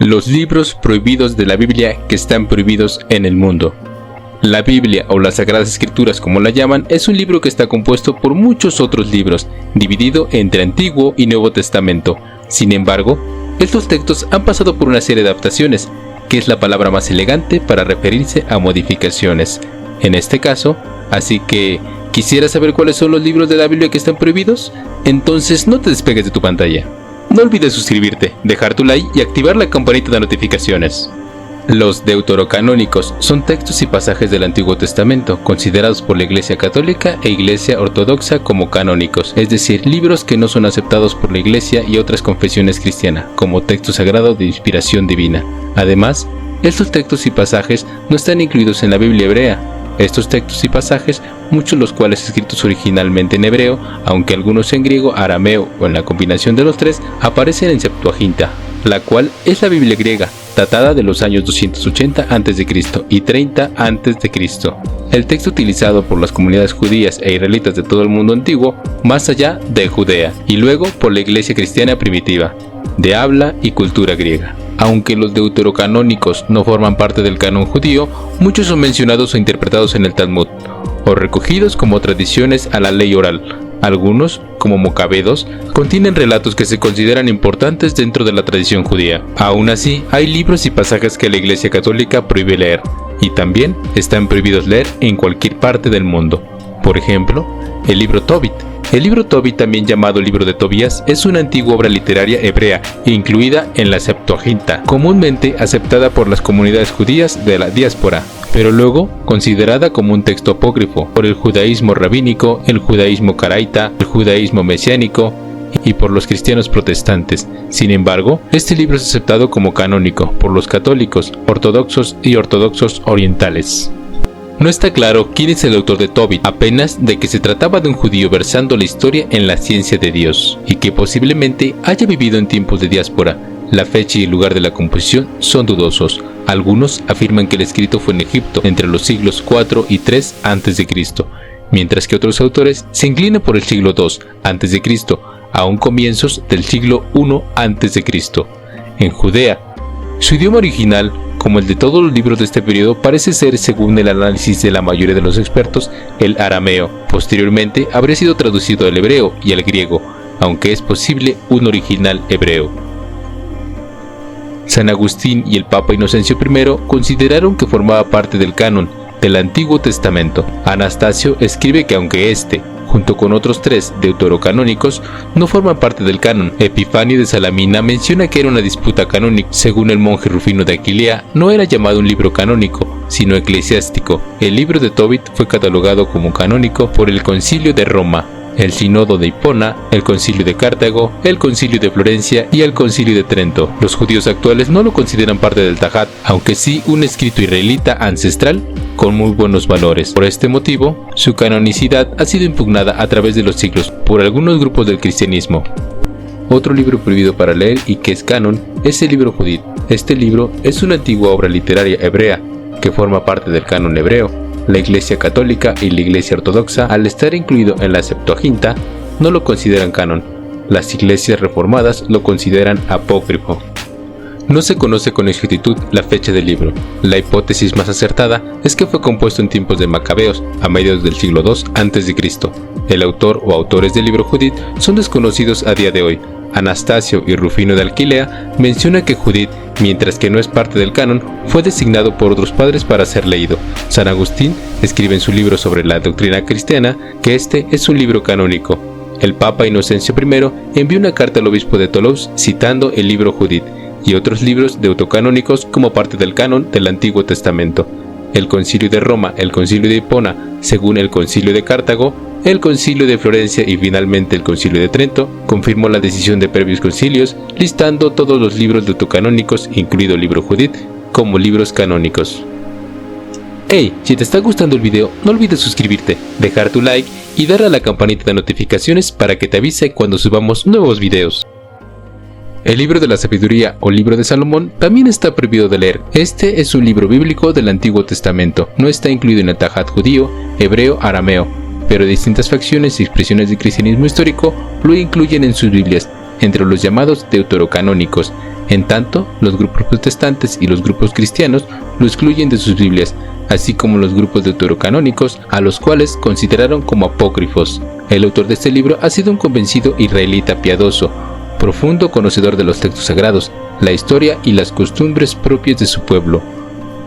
Los libros prohibidos de la Biblia que están prohibidos en el mundo. La Biblia, o las Sagradas Escrituras como la llaman, es un libro que está compuesto por muchos otros libros, dividido entre Antiguo y Nuevo Testamento. Sin embargo, estos textos han pasado por una serie de adaptaciones, que es la palabra más elegante para referirse a modificaciones. En este caso, así que, ¿quisieras saber cuáles son los libros de la Biblia que están prohibidos? Entonces no te despegues de tu pantalla. No olvides suscribirte, dejar tu like y activar la campanita de notificaciones. Los deuterocanónicos son textos y pasajes del Antiguo Testamento, considerados por la Iglesia Católica e Iglesia Ortodoxa como canónicos, es decir, libros que no son aceptados por la Iglesia y otras confesiones cristianas, como texto sagrado de inspiración divina. Además, estos textos y pasajes no están incluidos en la Biblia hebrea. Estos textos y pasajes, muchos de los cuales escritos originalmente en hebreo, aunque algunos en griego, arameo o en la combinación de los tres, aparecen en Septuaginta, la cual es la Biblia griega, datada de los años 280 a.C. y 30 a.C. El texto utilizado por las comunidades judías e israelitas de todo el mundo antiguo, más allá de Judea, y luego por la iglesia cristiana primitiva, de habla y cultura griega. Aunque los deuterocanónicos no forman parte del canon judío, muchos son mencionados o interpretados en el Talmud, o recogidos como tradiciones a la ley oral. Algunos, como Mocabedos, contienen relatos que se consideran importantes dentro de la tradición judía. Aún así, hay libros y pasajes que la Iglesia Católica prohíbe leer, y también están prohibidos leer en cualquier parte del mundo. Por ejemplo, el libro Tobit. El libro Tobit, también llamado libro de Tobías, es una antigua obra literaria hebrea incluida en la Septuaginta, comúnmente aceptada por las comunidades judías de la diáspora, pero luego considerada como un texto apócrifo por el judaísmo rabínico, el judaísmo caraita, el judaísmo mesiánico y por los cristianos protestantes. Sin embargo, este libro es aceptado como canónico por los católicos, ortodoxos y ortodoxos orientales. No está claro quién es el autor de Tobit, apenas de que se trataba de un judío versando la historia en la ciencia de Dios, y que posiblemente haya vivido en tiempos de diáspora. La fecha y el lugar de la composición son dudosos. Algunos afirman que el escrito fue en Egipto, entre los siglos 4 y 3 a.C., mientras que otros autores se inclinan por el siglo 2 a.C., aún comienzos del siglo 1 a.C. En Judea, su idioma original, como el de todos los libros de este periodo, parece ser, según el análisis de la mayoría de los expertos, el arameo. Posteriormente habría sido traducido al hebreo y al griego, aunque es posible un original hebreo. San Agustín y el Papa Inocencio I consideraron que formaba parte del canon del Antiguo Testamento. Anastasio escribe que aunque este, junto con otros tres deuterocanónicos, no forman parte del canon. Epifanio de Salamina menciona que era una disputa canónica. Según el monje Rufino de Aquilea, no era llamado un libro canónico, sino eclesiástico. El libro de Tobit fue catalogado como canónico por el Concilio de Roma, el Sínodo de Hipona, el Concilio de Cartago, el Concilio de Florencia y el Concilio de Trento. Los judíos actuales no lo consideran parte del Tanaj, aunque sí un escrito israelita ancestral con muy buenos valores. Por este motivo, su canonicidad ha sido impugnada a través de los siglos por algunos grupos del cristianismo. Otro libro prohibido para leer y que es canon es el libro Judith. Este libro es una antigua obra literaria hebrea que forma parte del canon hebreo. La Iglesia Católica y la Iglesia Ortodoxa, al estar incluido en la Septuaginta, no lo consideran canon. Las iglesias reformadas lo consideran apócrifo. No se conoce con exactitud la fecha del libro. La hipótesis más acertada es que fue compuesto en tiempos de Macabeos, a mediados del siglo II a.C. El autor o autores del libro Judith son desconocidos a día de hoy. Anastasio y Rufino de Aquilea menciona que Judith, mientras que no es parte del canon, fue designado por otros padres para ser leído. San Agustín escribe en su libro sobre la doctrina cristiana que este es un libro canónico. El Papa Inocencio I envió una carta al obispo de Toulouse citando el libro Judith y otros libros deuterocanónicos como parte del canon del Antiguo Testamento. El Concilio de Roma, el Concilio de Hipona, según el Concilio de Cartago, el Concilio de Florencia y finalmente el Concilio de Trento confirmó la decisión de previos concilios, listando todos los libros deuterocanónicos, incluido el libro Judith, como libros canónicos. Hey, si te está gustando el video, no olvides suscribirte, dejar tu like y darle a la campanita de notificaciones para que te avise cuando subamos nuevos videos. El libro de la sabiduría o libro de Salomón también está prohibido de leer. Este es un libro bíblico del Antiguo Testamento. No está incluido en el Tanaj judío, hebreo, arameo, pero distintas facciones y expresiones del cristianismo histórico lo incluyen en sus Biblias. entre los llamados deuterocanónicos, en tanto los grupos protestantes y los grupos cristianos lo excluyen de sus Biblias, así como los grupos deuterocanónicos, a los cuales consideraron como apócrifos. El autor de este libro ha sido un convencido israelita piadoso, profundo conocedor de los textos sagrados, la historia y las costumbres propias de su pueblo.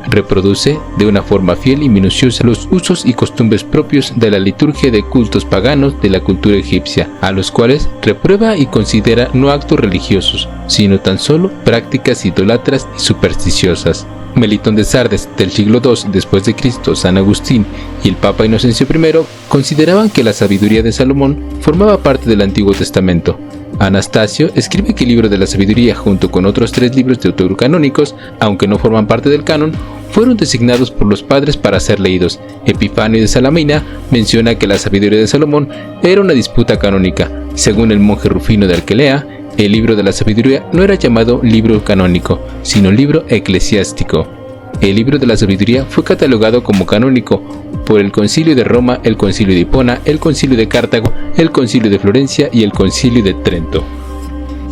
Reproduce de una forma fiel y minuciosa los usos y costumbres propios de la liturgia de cultos paganos de la cultura egipcia, a los cuales reprueba y considera no actos religiosos, sino tan solo prácticas idolatras y supersticiosas. Melitón de Sardes, del siglo II después de Cristo, San Agustín y el Papa Inocencio I consideraban que la sabiduría de Salomón formaba parte del Antiguo Testamento. Anastasio escribe que el libro de la sabiduría, junto con otros 3 libros deuterocanónicos, aunque no forman parte del canon, fueron designados por los padres para ser leídos. Epifanio de Salamina menciona que la sabiduría de Salomón era una disputa canónica. Según el monje Rufino de Alquelea, el libro de la sabiduría no era llamado libro canónico, sino libro eclesiástico. El libro de la sabiduría fue catalogado como canónico por el Concilio de Roma, el Concilio de Hipona, el Concilio de Cartago, el Concilio de Florencia y el Concilio de Trento.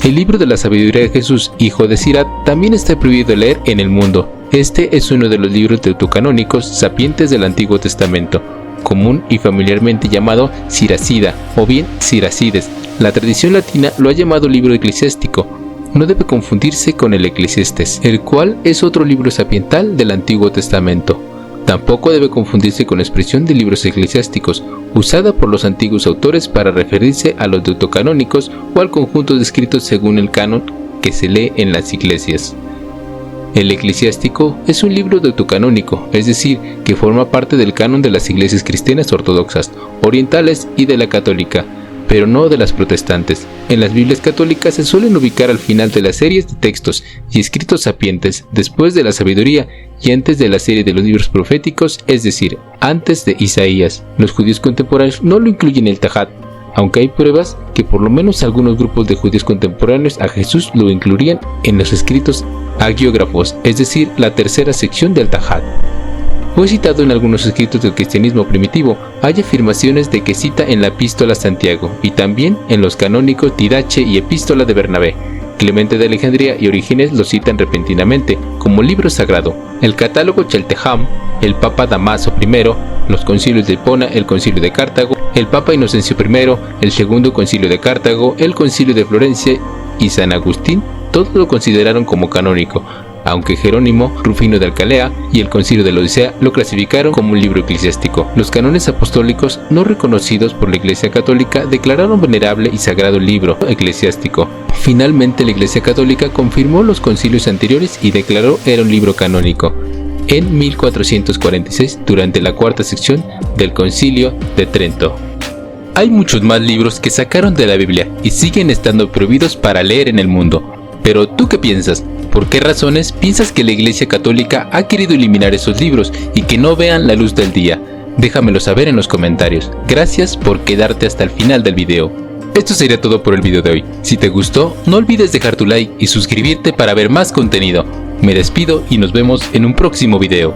El libro de la sabiduría de Jesús, hijo de Sirat, también está prohibido leer en el mundo. Este es uno de los libros deuterocanónicos sapientes del Antiguo Testamento, común y familiarmente llamado Siracida o bien Siracides. La tradición latina lo ha llamado libro eclesiástico. No debe confundirse con el Eclesiastés, el cual es otro libro sapiental del Antiguo Testamento. Tampoco debe confundirse con la expresión de libros eclesiásticos, usada por los antiguos autores para referirse a los deuterocanónicos o al conjunto de escritos según el canon que se lee en las iglesias. El eclesiástico es un libro deuterocanónico, es decir, que forma parte del canon de las iglesias cristianas ortodoxas, orientales y de la católica, pero no de las protestantes. En las Biblias católicas se suelen ubicar al final de las series de textos y escritos sapientes, después de la sabiduría y antes de la serie de los libros proféticos, es decir, antes de Isaías. Los judíos contemporáneos no lo incluyen en el Tajat, aunque hay pruebas que por lo menos algunos grupos de judíos contemporáneos a Jesús lo incluirían en los escritos hagiógrafos, es decir, la tercera sección del Tajat. Fue citado en algunos escritos del cristianismo primitivo. Hay afirmaciones de que cita en la Epístola a Santiago y también en los canónicos Didache y Epístola de Bernabé. Clemente de Alejandría y Orígenes lo citan repentinamente como libro sagrado. El catálogo Chaltejam, el Papa Damaso I, los concilios de Hipona, el concilio de Cartago, el Papa Inocencio I, el segundo concilio de Cartago, el concilio de Florencia y San Agustín, todos lo consideraron como canónico, aunque Jerónimo, Rufino de Alcalea y el Concilio de la Odisea lo clasificaron como un libro eclesiástico. Los cánones apostólicos no reconocidos por la Iglesia Católica declararon venerable y sagrado el libro eclesiástico. Finalmente la Iglesia Católica confirmó los concilios anteriores y declaró era un libro canónico en 1446 durante la cuarta sección del Concilio de Trento. Hay muchos más libros que sacaron de la Biblia y siguen estando prohibidos para leer en el mundo. Pero ¿tú qué piensas? ¿Por qué razones piensas que la Iglesia Católica ha querido eliminar esos libros y que no vean la luz del día? Déjamelo saber en los comentarios. Gracias por quedarte hasta el final del video. Esto sería todo por el video de hoy. Si te gustó, no olvides dejar tu like y suscribirte para ver más contenido. Me despido y nos vemos en un próximo video.